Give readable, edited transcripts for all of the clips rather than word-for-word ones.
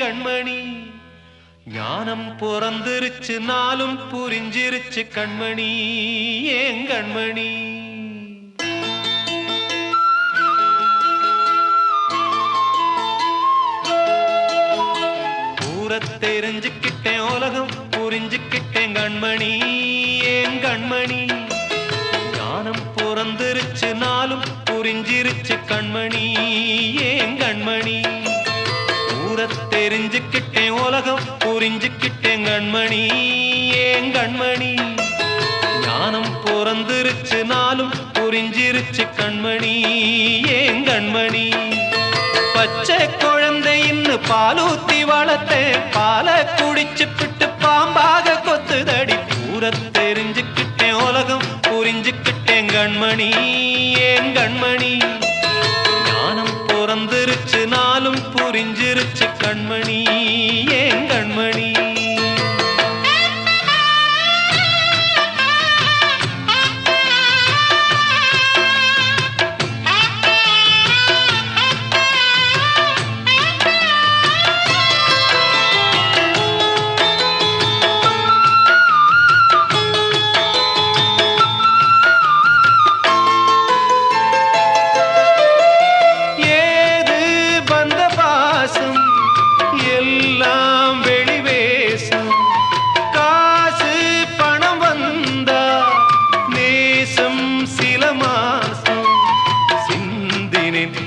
கண்மணி ஞானம் பிறந்திருச்சு நாளும் புரிஞ்சிருச்சு கண்மணி ஏன் கண்மணி தெரிஞ்சுக்கிட்டேன் உலகம் புரிஞ்சுக்கிட்டேன் கண்மணி ஏன் கண்மணி ஞானம் பிறந்திருச்சு நாளும் புரிஞ்சிருச்சு கண்மணி ஏன் கண்மணி ஊரை தெரிஞ்சுக்கிட்டேன் உலகம் புரிஞ்சுக்கிட்டேன் கண்மணி ஏன் கண்மணி ஞானம் பிறந்திருச்சு நாளும் புரிஞ்சிருச்சு கண்மணி ஏன் கண்மணி பச்சை குழந்தை இன்னும் பாலூத்தி வளர்த்தேன் பாலை குடிச்சு பிட்டு பாம்பாக கொத்துதடி பூர தெரிஞ்சுக்கிட்டேன் உலகம் புரிஞ்சுக்கிட்டேன் கண்மணி ஏன் கண்மணி ஞானம் பிறந்திருச்சு நாளும் புரிஞ்சிருச்சு கண்மணி ஏன் கண்மணி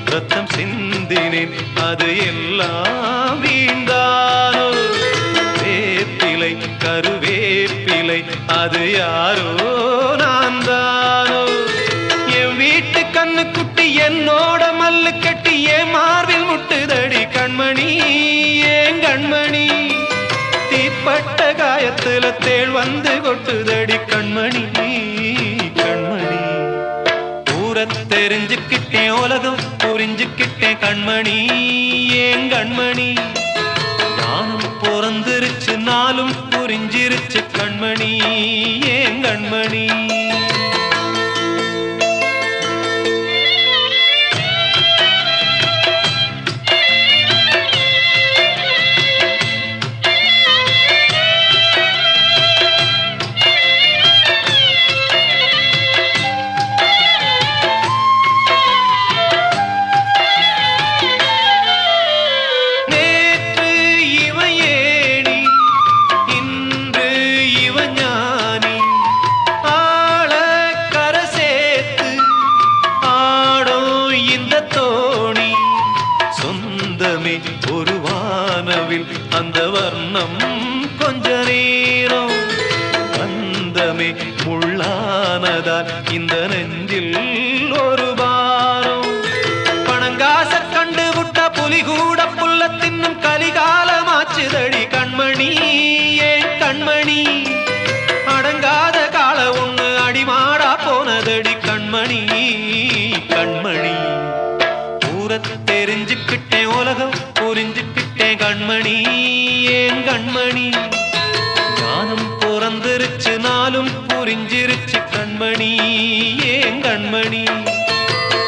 ரத்தம் சிந்தினேன் அது எல்லாம் வீண்டானோ வேப்பிலை கருவேப்பிலை அது யாரோ நான் தானோ என் வீட்டு கண்ணு குட்டி என்னோட மல்லு கட்டி என் மார்பில் முட்டுதடி கண்மணி ஏன் கண்மணி தீப்பட்ட காயத்துல தேள் வந்து கொட்டுதடி கண்மணி கண்மணி ஊரை தெரிஞ்சுக்கிட்டேன் உலகம் புரிஞ்சுக்கிட்டேன் கண்மணி ஏன் கண்மணி ஞானம் பிறந்திருச்சு நாளும் புரிஞ்சிருச்சு கண்மணி ஏன் கண்மணி ஒரு வானவில் அந்த வர்ணம் கொஞ்ச நேரம் வந்தமே முள்ளானதால் இந்த நெஞ்சில் ஒரு பாரம் பணங்காச கண்டு விட்ட புலி கூட புல்ல தின்னும் கலிகாலமாச்சுதடி கண்மணி ஏன் கண்மணி அடங்காத கால ஒண்ணு அடிமாடா போனதடி கண்மணி கண்மணி ஊரை தெரிஞ்சுக்கிட்டேன் உலகம் புரிஞ்சுக்கிட்டேன் கண்மணி ஏன் கண்மணி ஞானம் பிறந்திருச்சு நாளும் புரிஞ்சிருச்சு கண்மணி ஏன் கண்மணி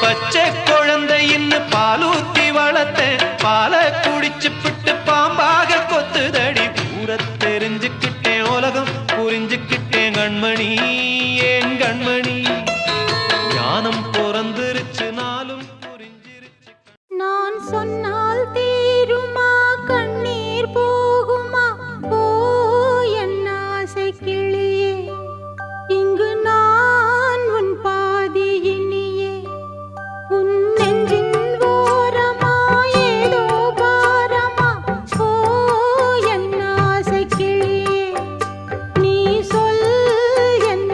பச்சை குழந்தை இன்னும் பாலூத்தி வளர்த்தேன் பாலை குடிச்சு பிட்டு பாம்பாக கொத்துதடி ஊரை தெரிஞ்சுக்கிட்டேன் உலகம் புரிஞ்சுக்கிட்டேன் கண்மணி ஏன் கண்மணி ஞானம் பிறந்திருச்சு நாளும் நான் சொன்னால் தீருமா கண்ணீர் போகுமா போ என் ஆசை கிளியே இங்கு நான் உன் பாதி இனியே உன் நெஞ்சின் ஓரமா ஏதோ பாரமா போ என் ஆசை கிளியே நீ சொல் என்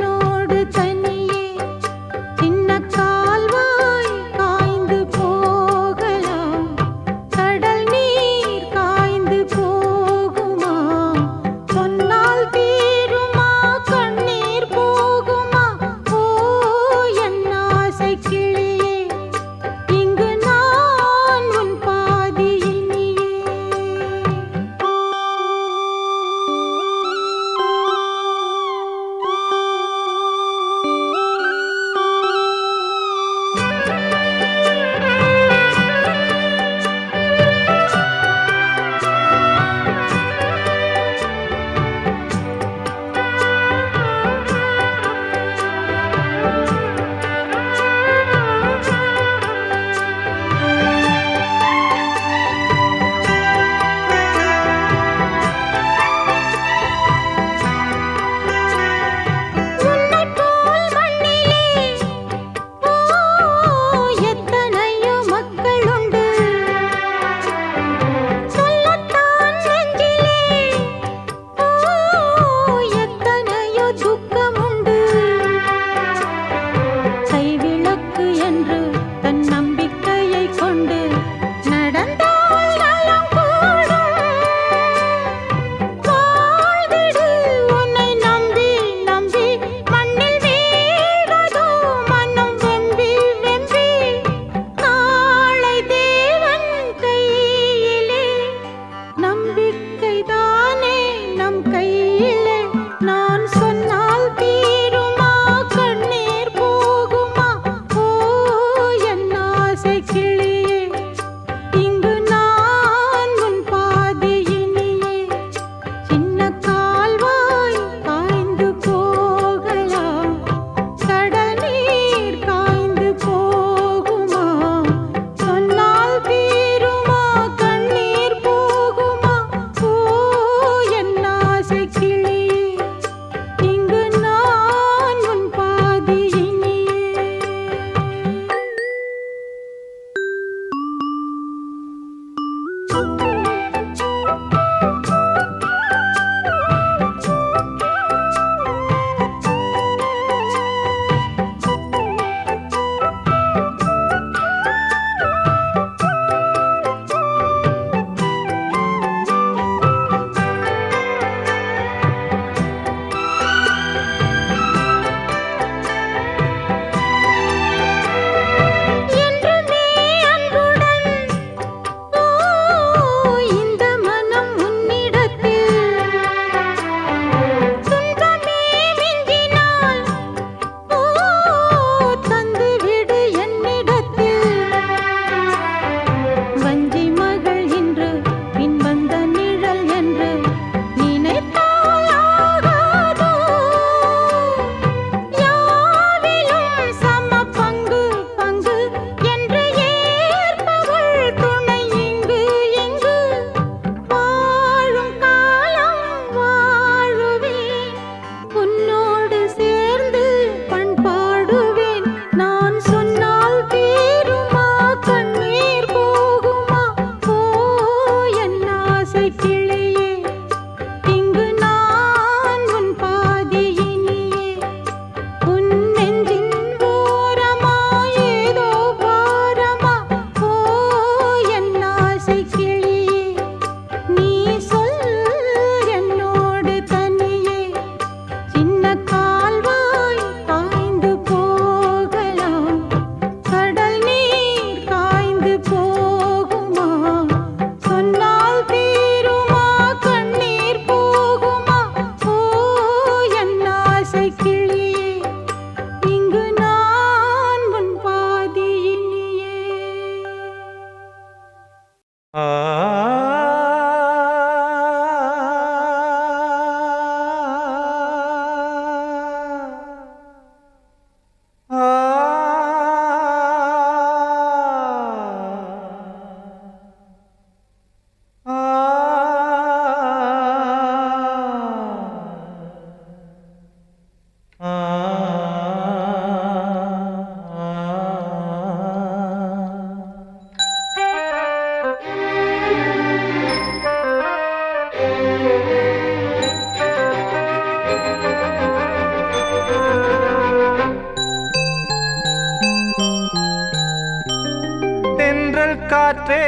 காற்றே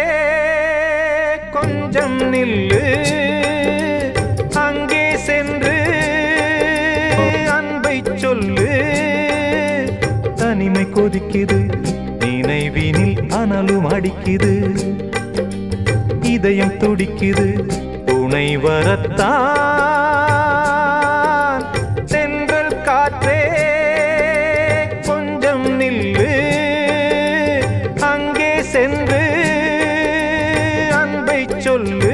கொஞ்சம் நில்லு அங்கே சென்று அன்பை சொல்லு தனிமை கொதிக்குது நினைவினில் அனலும் அடிக்குது இதயம் துடிக்குது துணை வரத்தான் சென்றல் காற்றே கொஞ்சம் நில்லு அங்கே சென்று அன்பை சொல்லு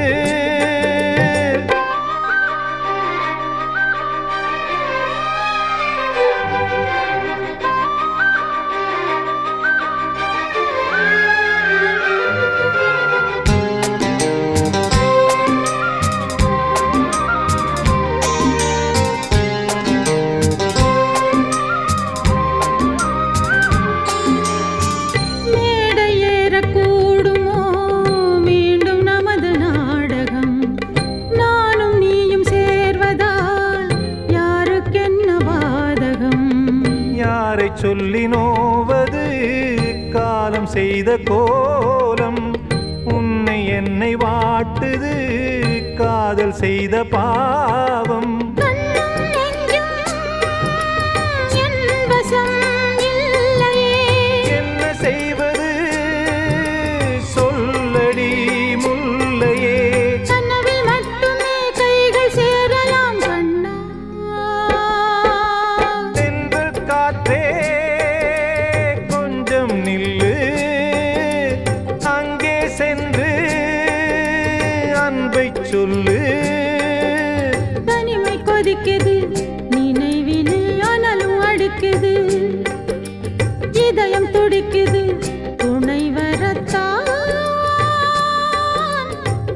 சொல்லி நோவது காலம் செய்த கோலம் உன்னை என்னை வாட்டுது காதல் செய்த பாவம் என்ன செய்வது சொல்லடி முல்லையே கனவில் மட்டுமே கைகள் சேரலாம் கண்ணா தென்றல் காற்றே நில்லு அங்கே சென்று அன்பை சொல்லு தனிமை கொதிக்குது நினைவினில் அனலும் அடிக்குது இதயம் துடிக்குது துணை வரத்தான்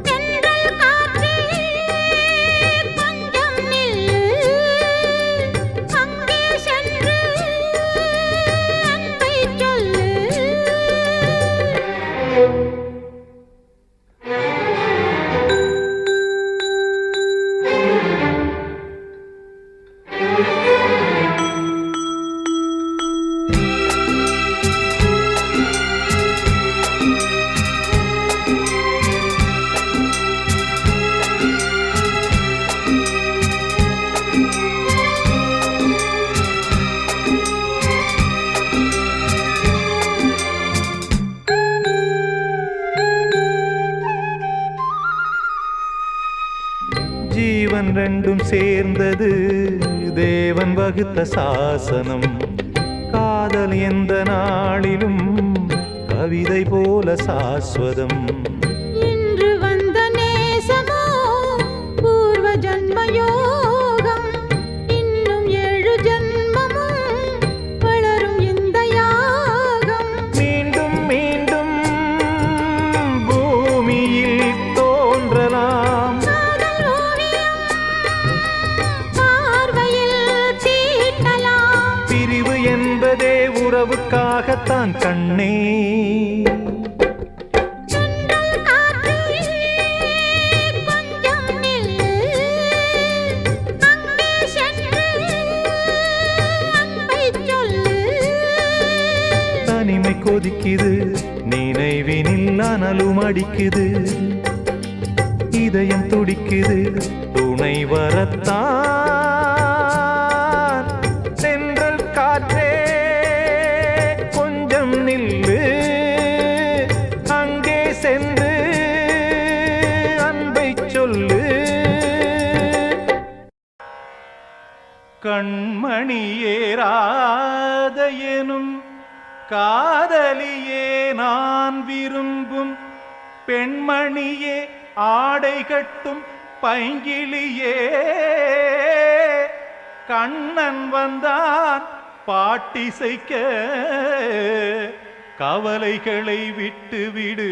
தென்றல் காற்றே கொஞ்சம் நில்லு அங்கே சென்று அன்பை சொல்லு ஜீவன் ரெண்டும் சேர்ந்தது தேவன் வகுத்த சாசனம் காதல் எந்த நாளிலும் கவிதை போல சாஸ்வதம் இன்று வந்த நேசமோ பூர்வ ஜன்ம யோகம் இன்னும் 7 ஜன்மமும் வளரும் இந்த யாகம் மீண்டும் மீண்டும் பூமியில் தோன்றலாம் காதல் ஓவியம் பார்வையில் தீட்டலாம் பிரிவு என்பதே உறவுக்காகத்தான் கண்ணே தென்றல் காற்றே கொஞ்சம் நில்லு அங்கே சென்று அன்பை சொல்லு தனிமை கொதிக்குது நினைவினில் அனலும் அடிக்குது இதயம் துடிக்குது துணை வரத்தான் சென்றல் காற்றே கொஞ்சம் நில்லு அங்கே சென்று அன்பை சொல்லு கண்மணியேராத எனும் காதலியே நான் விரும்பும் பெண்மணியே ஆடை கட்டும் பைங்கிளியே கண்ணன் வந்தான் பாட்டிசைக்க கவலைகளை விட்டுவிடு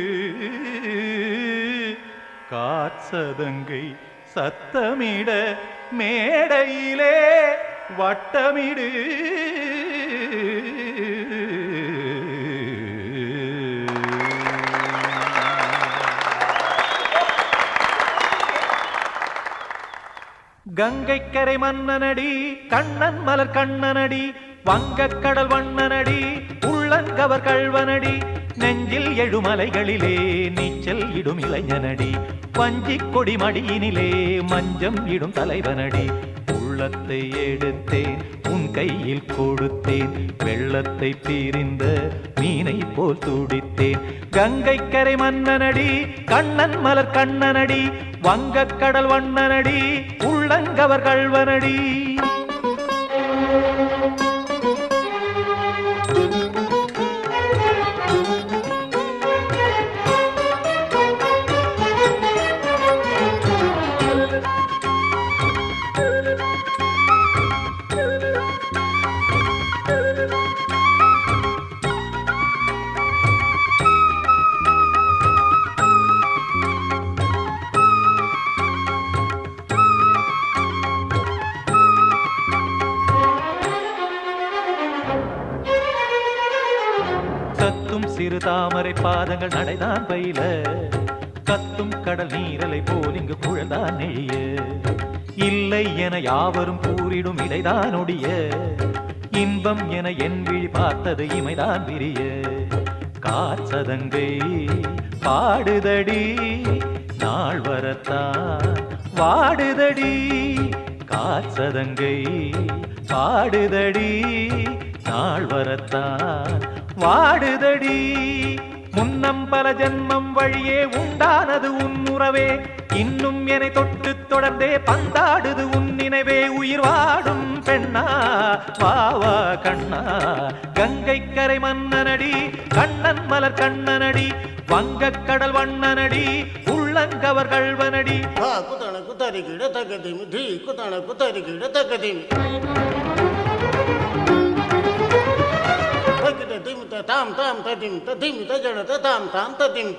காற்சதங்கை சத்தமிட மேடையிலே வட்டமிடு கங்கைக்கரை மன்னனடி கண்ணன் மலர் கண்ணனடி வங்கக்கடல் வண்ணனடி உள்ளங்கவர் கள்வனடி நெஞ்சில் எழுமலைகளிலே நீச்சல் இடும் இளைஞனடி வஞ்சிக் கொடி மடியினிலே மஞ்சம் இடும் தலைவனடி உள்ளத்தை எடுத்தேன் உன் கையில் கொடுத்தேன் வெள்ளத்தை பிரிந்த மீனை போல் துடித்தேன் கங்கை கரை மன்னனடி கண்ணன் மலர் கண்ணனடி வங்கக் கடல் வண்ணனடி உள்ளங்கவர் கள்வனடி கத்தும் சிறு தாமரை பாதங்கள் நடைதான் பயில கத்தும் கடல் நீரலை போல் இங்கு குழல்தான் நெழிய இல்லை என யாவரும் கூறிடும் இடைதான் ஒடிய இன்பம் என என் விழி பார்த்தது இமைதான் விரிய காற்சதங்கை பாடுதடி நாள் வரத்தான் வாடுதடி காற்சதங்கை பாடுதடி நாள் வரத்தான் வாடுதடி முன்னம் பல ஜன்மம் வழியே உண்டானது உன் உறவே இன்னும் என்னை தொட்டு தொடர்ந்தே பந்தாடுது உன் நினைவே உயிர் வாடும் பெண்ணா வாவா கண்ணா கங்கை கரை மன்னனடி கண்ணன் மலர் கண்ணனடி வங்கக் கடல் வண்ணனடி உள்ளங்கவர் கள்வனடி குத்தண குத்தரி கிட தகதிமி தி குத்தண குத்தரி கிட தகதிமி தகிட திமித தாம் தாம் ததிம் ததிமி தஜட தாம் தாம் ததிம்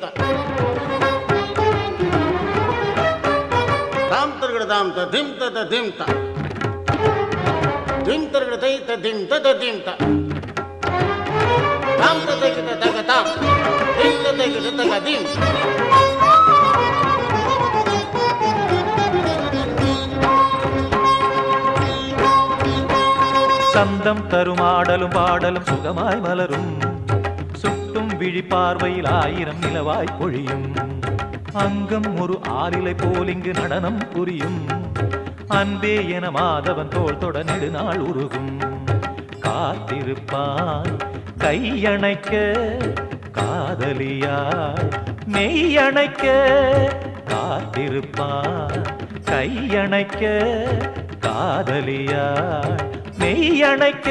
தாம் தர்கட தாம் ததிம் ததிம் திம் தர்கட தை ததிம் ததிம் தாம் தகிட தக தாம் திம் தகிட தகதிம் சந்தம் தரும் ஆடலும் பாடலும் சுகமாய் மலரும் சுட்டும் விழி பார்வையில் ஆயிரம் நிலவாய் பொழியும் அங்கம் ஒரு ஆலிலை போல் இங்கு நடனம் புரியும் அன்பே என மாதவன் தோள் தொட நெடுநாள் உருகும் காத்திருப்பான் கையணைக்க காதலியாய் மெய்யணைக்க காத்திருப்பான் கையணைக்க காதலியாய் மெய்யணைக்க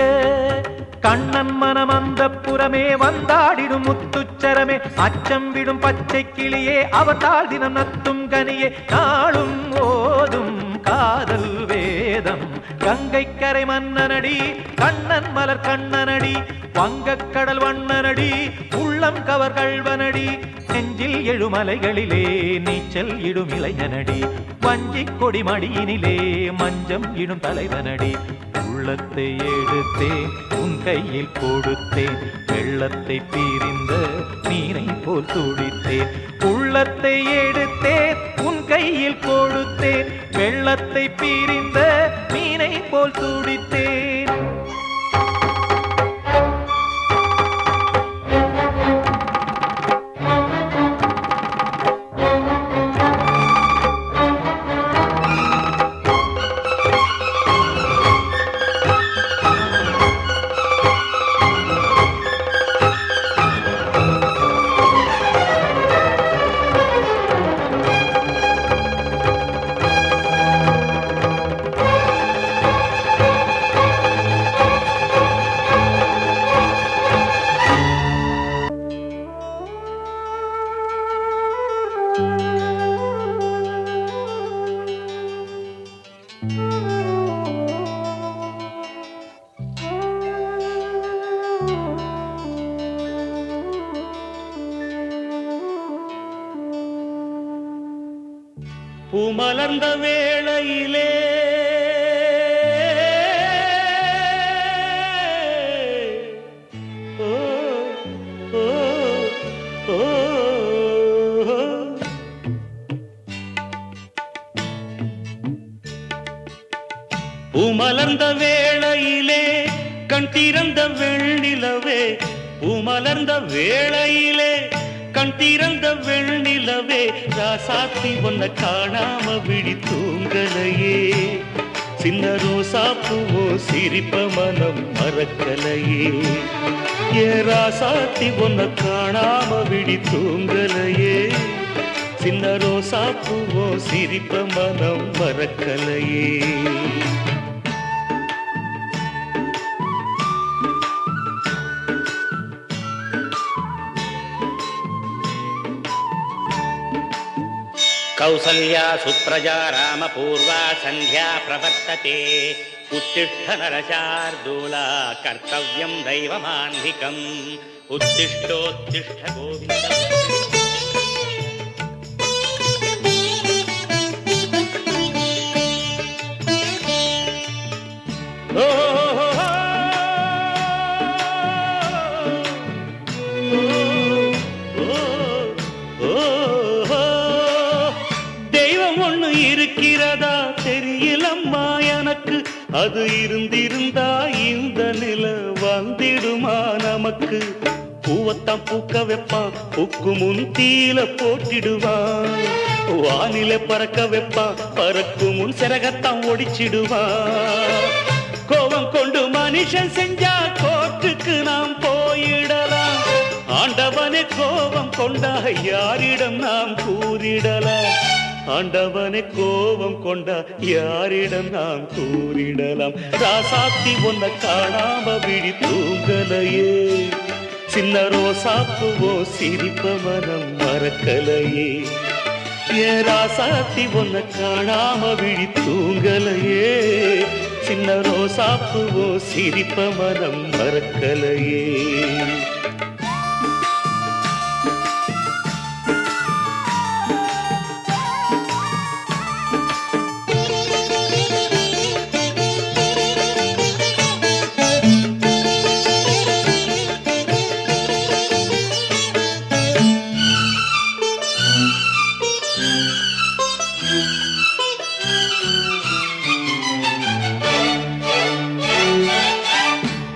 கண்ணன் மனம் அந்த புறமே வந்தாடிடும் முத்துச்சரமே அச்சம் விடும் பச்சை கிளியே அவத்தால் தினம் நத்தும் கனியே நாளும் ஓதும் காதல் வேதம் கங்கை கரை மன்னனடி கண்ணன் மலர் கண்ணனடி வங்கக் கடல் வண்ணனடி உள்ளம் கவர் கள்வனடி நெஞ்சில் எழுமலைகளிலே நீச்சல் இடும் இளைஞனடி வஞ்சிக் கொடி மடியினிலே மஞ்சம் இடும் தலைவனடி உள்ளத்தை எடுத்தேன் உன் கையில் கொடுத்தேன் வெள்ளத்தை பிரிந்த மீனை போல் துடித்தேன் உள்ளத்தை எடுத்தேன் உன் கையில் கொடுத்தேன் வெள்ளத்தை பிரிந்த மீனை போல் துடித்தேன் பூமலர்ந்த வேளையிலே ஓ ஓ ஓ பூமலர்ந்த வேளையிலே கண் திறந்த வெள்ளிலவே பூமலர்ந்த வேளையிலே கண் திறந்த வெண்ணிலவே ராசாத்தி ஒன்ன காணாம விழி தூங்கலையே சின்ன ரோசா பூவோ சிரிப்ப மனம் மறக்கலையே ஏ ராசாத்தி ஒன்ன காணாம விழி தூங்கலையே சின்ன ரோசா பூவோ சிரிப்ப மனம் மறக்கலையே कौसल्या सुप्रजा रामपूर्वा सन्ध्या प्रवर्तते उत्तिष्ठ नरशार्दूला कर्तव्यं दैवमान्धिकम् उत्तिष्ठोत्तिष्ठ गोविन्द இருக்கிறதா தெரியலம்மா எனக்கு அது இருந்திருந்தா இந்த நில வந்திடுமா நமக்கு பூவத்தான் பூக்க வைப்பான் பூக்கு முன் தீல போட்டிடுவான் வானில பறக்க வைப்பான் பறக்கும் முன் சிறகத்தான் ஒடிச்சிடுவான் கோபம் கொண்டு மனுஷன் செஞ்சா கோட்டுக்கு நாம் போயிடலாம் ஆண்டவனே கோபம் கொண்டா யாரிடம் நாம் கூறிடலாம் ஆண்டவனை கோபம் கொண்டா யாரிடம் நாம் கூறிடலாம் ராசாத்தி ஒன்ன காணாம விழி தூங்கலையே சின்ன ரோசாப்புவோ சிரிப்ப மனம் மறக்கலையே ஏ ராசாத்தி ஒன்ன காணாம விழி தூங்கலையே சின்ன ரோசாப்புவோ சிரிப்ப மனம் மறக்கலையே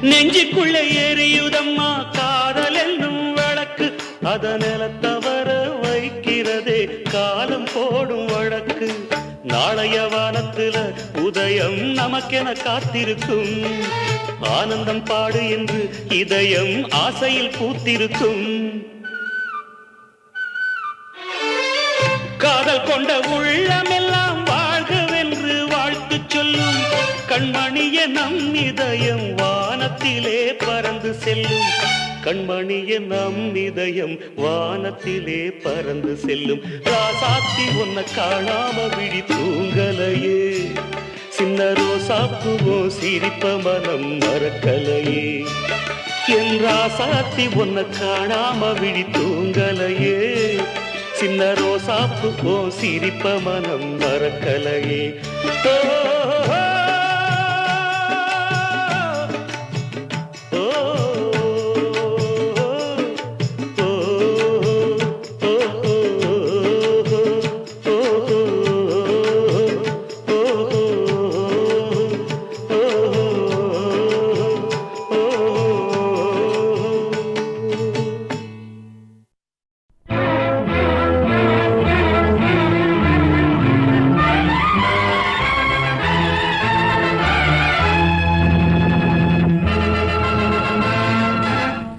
நெஞ்சுக்குள்ளே எரியுதம்மா காதல் என்னும் வழக்கு அத நிலத்தவர வைக்கிறதே காலம் போடும் வழக்கு நாளைய வானத்துல உதயம் நமக்கென காத்திருக்கும் ஆனந்தம் பாடு என்று இதயம் ஆசையில் பூத்திருக்கும் காதல் கொண்ட உள்ளமெல்லாம் வாழ்கவென்று வாழ்த்து சொல்லும் கண்மணிய நம் இதயம் வானத்திலே பறந்து செல்லும் கண்மணிய நம் இதயம் வானத்திலே பறந்து செல்லும் ராசாத்தி ஒன்ன காணாம விழி தூங்கலையே சின்ன ரோசாப்புவோ சிரிப்ப மனம் மறக்கலையே என் ராசாத்தி ஒன்ன காணாம விழி தூங்கலையே சின்ன ரோசாப்புவோ சிரிப்ப மனம் மறக்கலையே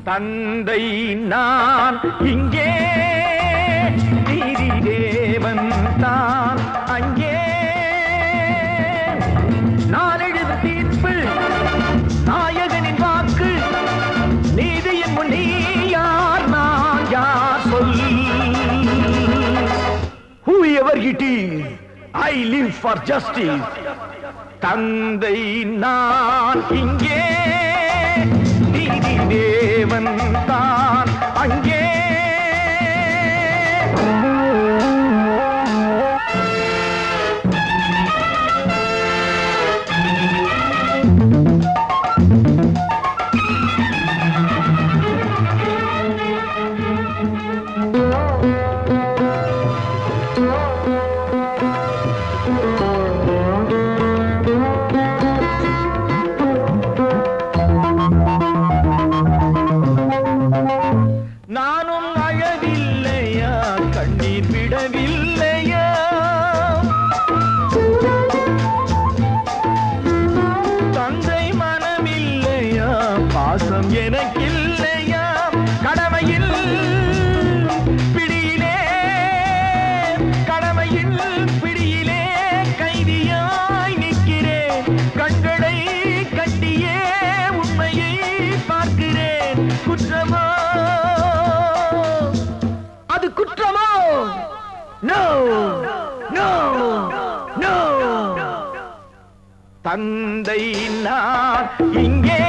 தந்தை நான் இங்கே நீதி தேவன் தான் அங்கே நான் எழுது தீர்ப்பு நாயகனின் வாக்கு நீதியின் முன் நீ யார் நான் யார் சொல் whoever it is I live for justice தந்தை நான் இங்கே நீதி தேவன் தான் அங்கே நோ நோ தந்தை நான் இங்கே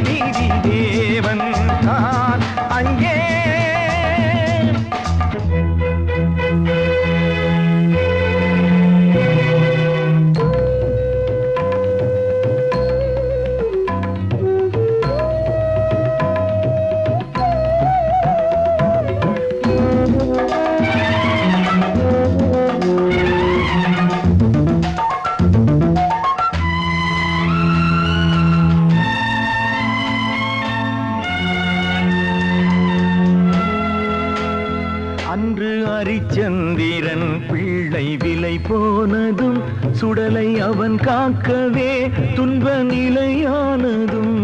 நீதி தேவன் நான் அங்கே அன்று அரிச்சந்திரன் பிள்ளை விலை போனதும் சுடலை அவன் காக்கவே துன்ப நிலையானதும்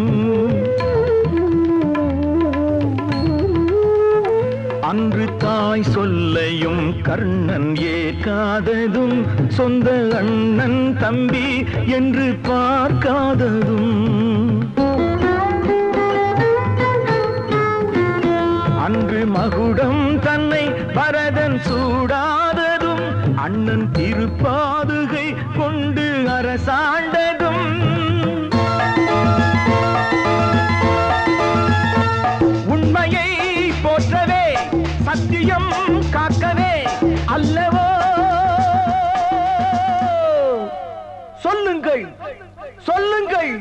அன்று தாய் சொல்லையும் கர்ணன் ஏற்காததும் சொந்த அண்ணன் தம்பி என்று பார்க்காததும் அன்று மகுடம் தன்னை பரதன் சூடாததும் அண்ணன் திருப்பாதுகை கொண்டு அரசாண்டதும் உண்மையை போற்றவே சத்தியம் காக்கவே அல்லவோ சொல்லுங்கள் சொல்லுங்கள்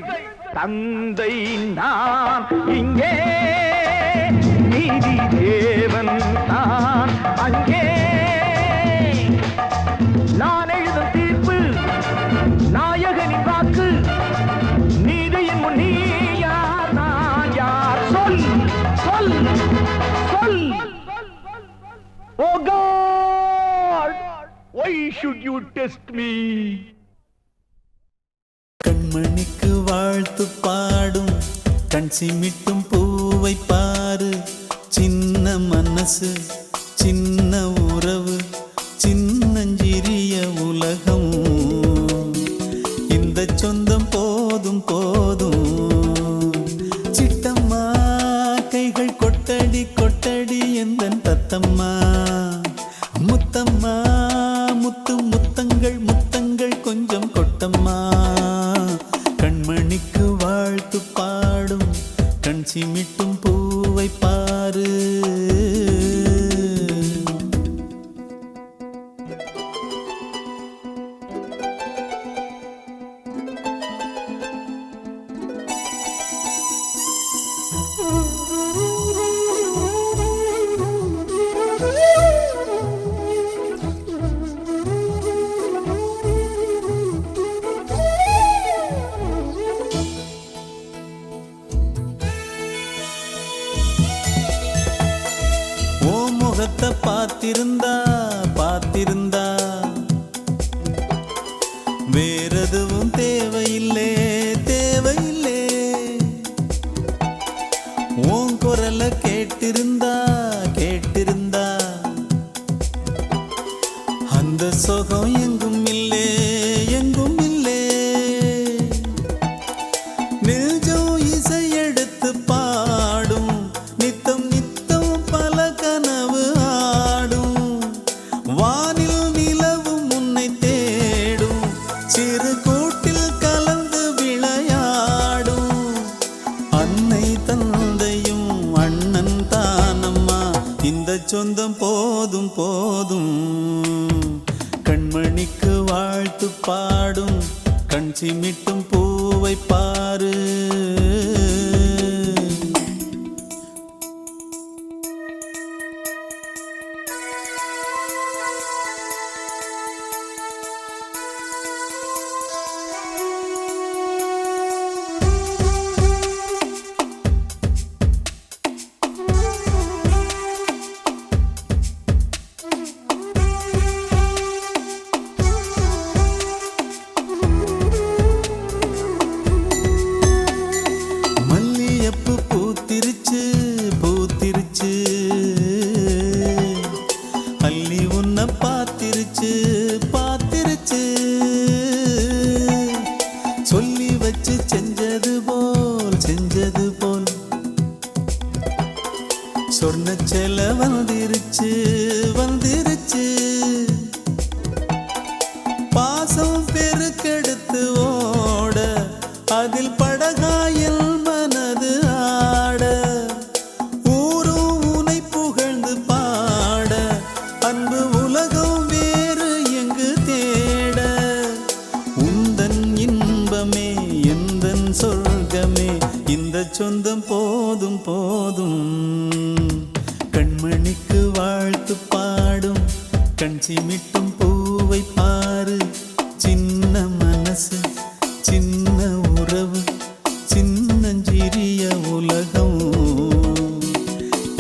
தந்தை நான் இங்கே நீதி தேவன் நான் அங்கே நான் எழுதும் தீர்ப்பு நாயகனின் வாக்கு நீதியின் முன் நீ யார் நான் யார் சொல் சொல் சொல் oh God why should you test me கண்மணிக்கு வாழ்த்து பாடும் கண் சிமிட்டும் பூவை பாரு சின்ன மனசு சின்ன உறவு சின்னஞ்சிறிய உலகம் இந்த சொந்தம் போதும் போதும் சிட்டம்மா கைகள் கொட்டடி கொட்டடி எந்தன் தத்தம்மா முத்தம்மா முத்து முத்தங்கள் முத்தங்கள் கொஞ்சம் கொட்டம்மா கண்மணிக்கு வாழ்த்து பாடும் கண் சிமிட்டும் பூவை பாரு முகத்தை பார்த்திருந்தா பார்த்திருந்தா வேறெதுவும் தேவையில்லை தேவையில்லை உன் குரலை கேட்டிருந்தா கேட்டிருந்தா அந்த சுகம் எங்கும் இல்லை எங்கும் இல்லை நெஞ்சம் இசை எடுத்து பாடும் நித்தம் நித்தம் பல கனவு ஆடும் வானில் நிலவும் உன்னை தேடும் சிறு கூட்டில் கலந்து விளையாடும் அன்னை தந்தையும் அண்ணன் தானம்மா இந்த சொந்தம் போதும் போதும் கண்மணிக்கு வாழ்த்து பாடும் கண் சிமிட்டும் பூவை பாரு சொந்தம் போதும் போதும் கண்மணிக்கு வாழ்த்து பாடும் கண் சிமிட்டும் பூவை பாரு சின்ன மனசு சின்ன உறவு சின்னஞ்சிறிய உலகம்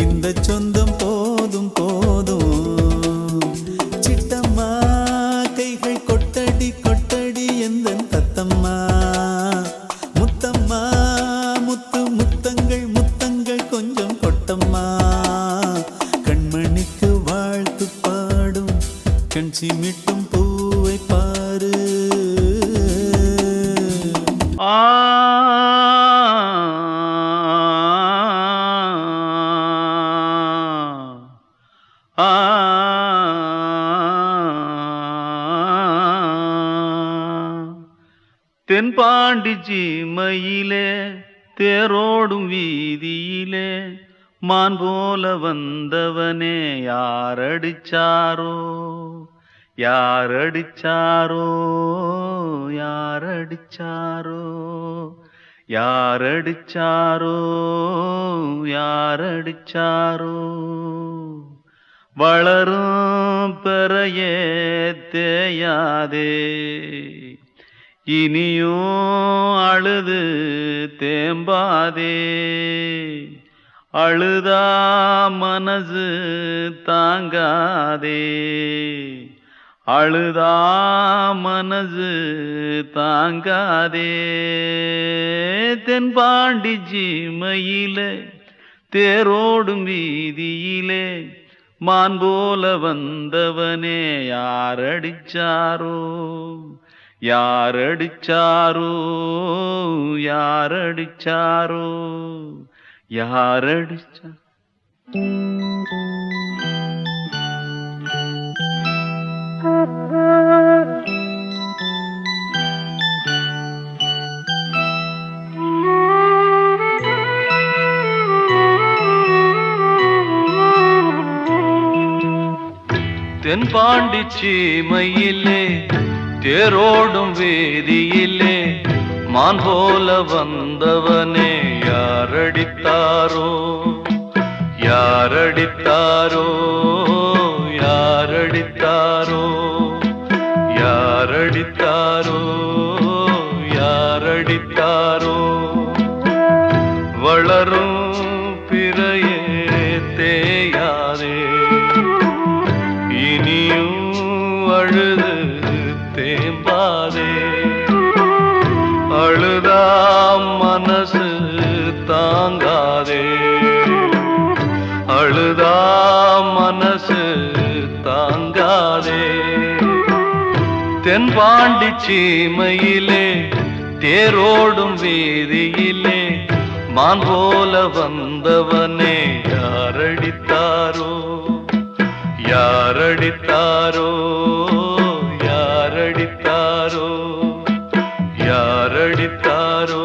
இந்த சொந்தம் போதும் போதும் சிட்டம்மா கைகள் கொட்டடி கொட்டடி எந்தன் தத்தம்மா முத்தம்மா முத்து முத்தங்கள் முத்தங்கள் கொஞ்சம் கொட்டம்மா கண்மணிக்கு வாழ்த்து பாடும் கண் சிமிட்டும் பூவை பாரு தென்பாண்டி சீமையிலே தேரோடும் வீதியிலே மான் போல வந்தவனே யாரடிச்சாரோ யாரடிச்சாரோ யாரடிச்சாரோ யாரடிச்சாரோ யாரடிச்சாரோ வளரும் பெறையே தேயாதே இனியும் அழுது தேம்பாதே அழுதா மனசு தாங்காதே அழுதா மனசு தாங்காதே தென்பாண்டி சீமையிலே தேரோடும் வீதியிலே மான் போல வந்தவனே யாரடிச்சாரோ யாரடிச்சாரோ யாரடிச்சாரோ யாரடிச்சா தென்பாண்டி சீமையிலே தேரோடும் வேதியிலே மான் போல வந்தவனே யாரடித்தாரோ யாரடித்தாரோ யாரடித்தாரோ யாரடித்தாரோ யாரடித்தாரோ வளரும் பிறையே தேயாதே இனியும் அழுது தேம்பாதே அழுதா மனசு தாங்காதே அழுதா மனசு தாங்காதே தென்பாண்டி சீமையிலே தேரோடும் வீதியிலே மான் போல வந்தவனே யாரடித்தாரோ யாரடித்தாரோ யாரடித்தாரோ யாரடித்தாரோ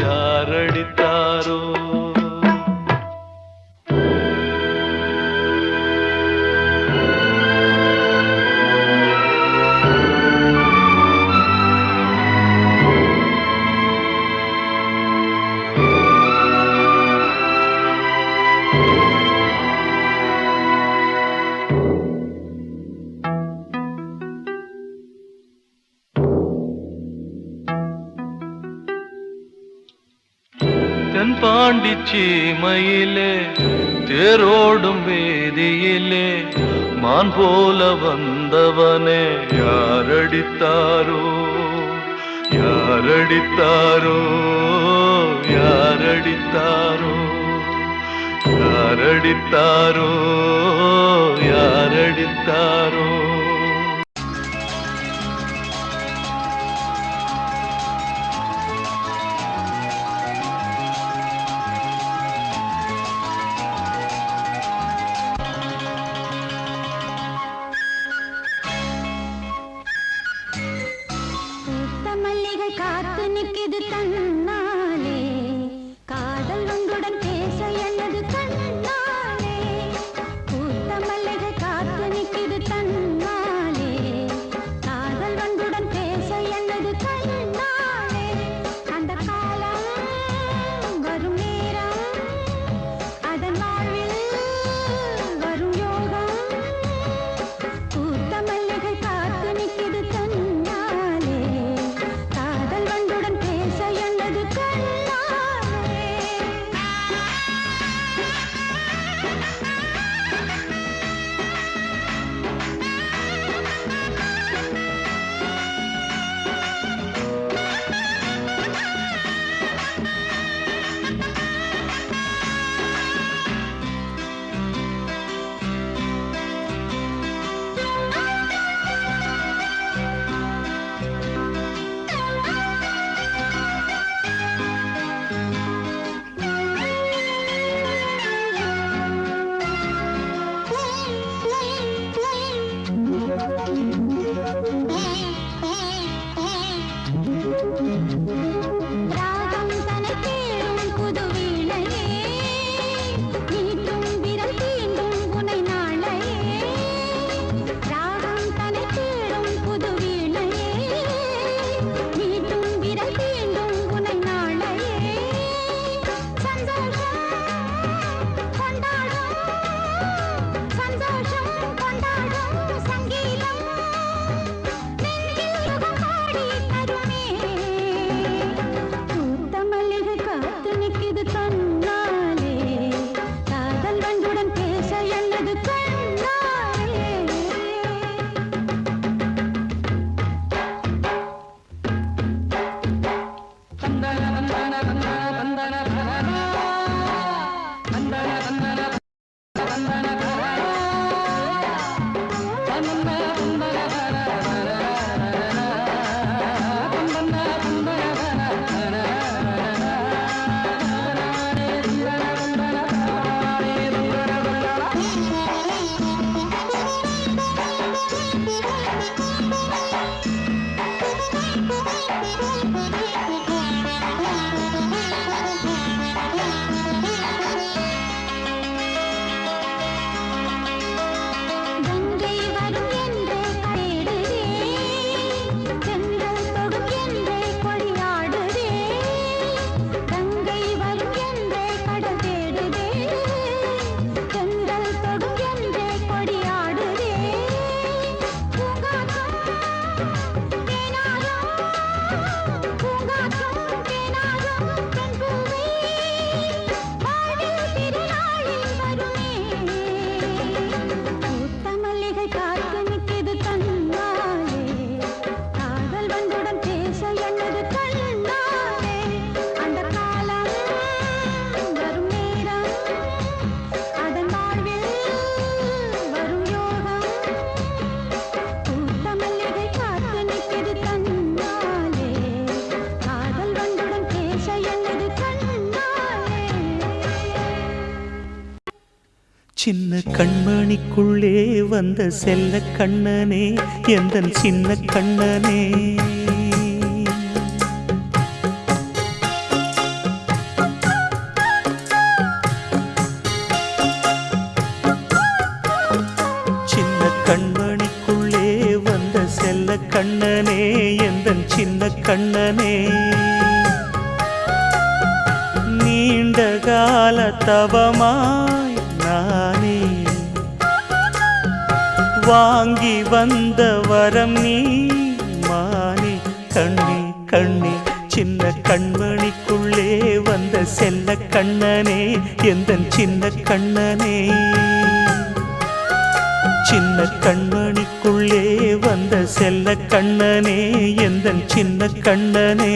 யாரடித்தாரோ தென்பாண்டி சீமையிலே தேரோடும் வேதியிலே மான் போல வந்தவனே யாரடித்தாரோ யாரடித்தாரோ யாரடித்தாரோ யாரடித்தாரோ யாரடித்தாரோ காத்து நிற்கிது கண்ணாலே காதல் உங்களுடன் பேச என்னது கண்ணாலே பூத்த மல்லிகை காத்து நிற்கிது கண்ணாலே காதல் உங்களுடன் பேச என்னது கண்ணாலே அந்த காலம் சின்ன கண்மணிக்குள்ளே வந்த செல்ல கண்ணனே எந்தன் சின்ன கண்ணனே சின்ன கண்மணிக்குள்ளே வந்த செல்ல கண்ணனே எந்தன் சின்ன கண்ணனே நீண்ட கால தவமாய் நானே வாங்கி வந்த வரம் நீ மானே கண்ணே கண்ணே சின்ன கண்மணிக்குள்ளே வந்த செல்ல கண்ணனே எந்தன் சின்ன கண்ணனே சின்ன கண்மணிக்குள்ளே வந்த செல்ல கண்ணனே எந்தன் சின்ன கண்ணனே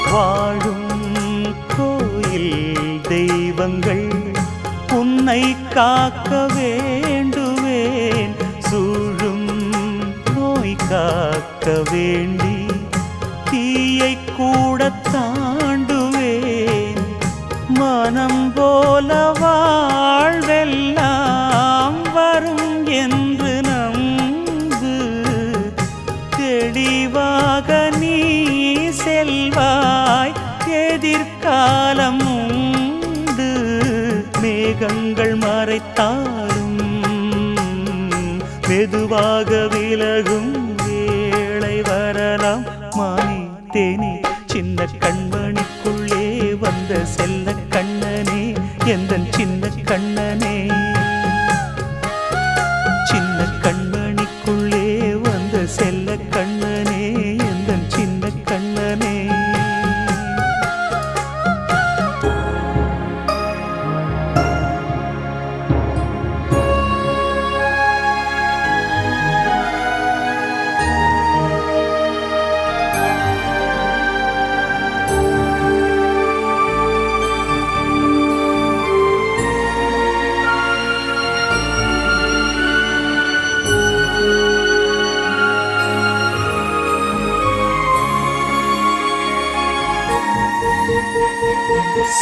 வாழும் கோயில் தெய்வங்கள் உன்னை காக்க வேண்டுவேன் சூழும் நோய் காக்க வேண்டி தீயை கூட தாண்டுவேன் மனம் போல வாழ்வெல்லாம் வரும் என்று நம்பு தெளிவாக நீ செல்வாய் எதிர்காலம் உண்டு மேகங்கள் மறைத்தாலும் மெதுவாக விலகும் வேளை வரலாம் மானே தேனே சின்ன கண்மணிக்குள்ளே வந்த செல்ல கண்ணனே எந்தன் சின்ன கண்ணனே சின்ன கண்மணிக்குள்ளே வந்த செல்ல கண்ணனே எந்தன் சின்ன கண்ணனே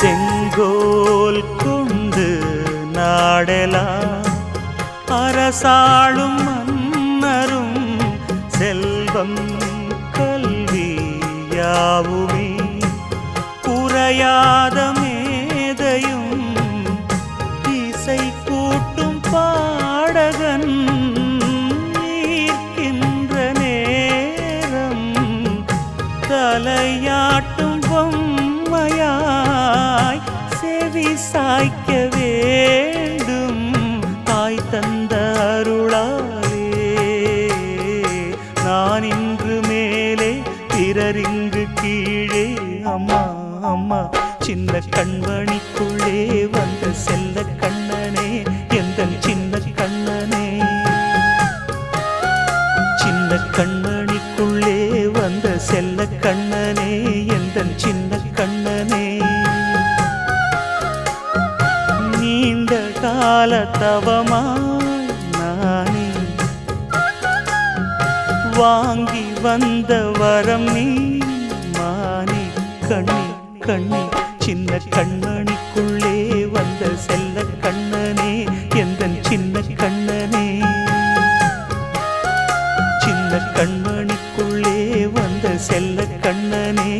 செங்கோல் கொண்டு நாடலாம் அரசாளும் மன்னரும் செல்வம் கல்வி யாவுமே குறையாத மேதையும் இசை கூட்டும் பாடகன் ஈர்க்கின்ற நேரம் தலையாட்டும் பொம்மையாய் செவி சாய்க்க வேண்டும் தாய் தந்த அருளாலே நான் இன்று மேலே பிறரிங்கு கீழே அம்மா அம்மா சின்ன கண்மணிக்குள்ளே வந்த செல்ல கண்ணனே எந்தன் சின்ன கண்ணனே சின்ன கண்மணிக்குள்ளே வந்த செல்ல கண்ணனே எந்தன் சின்ன கண்ணனே நீண்ட கால தவமாய் நானே வாங்கி வந்த வரம் நீ மானே கண்ணே கண்ணே சின்ன கண்மணிக்குள்ளே வந்த செல்ல கண்ணனே எந்தன் சின்ன கண்ணனே சின்ன கண்மணிக்குள்ளே வந்த செல்ல கண்ணனே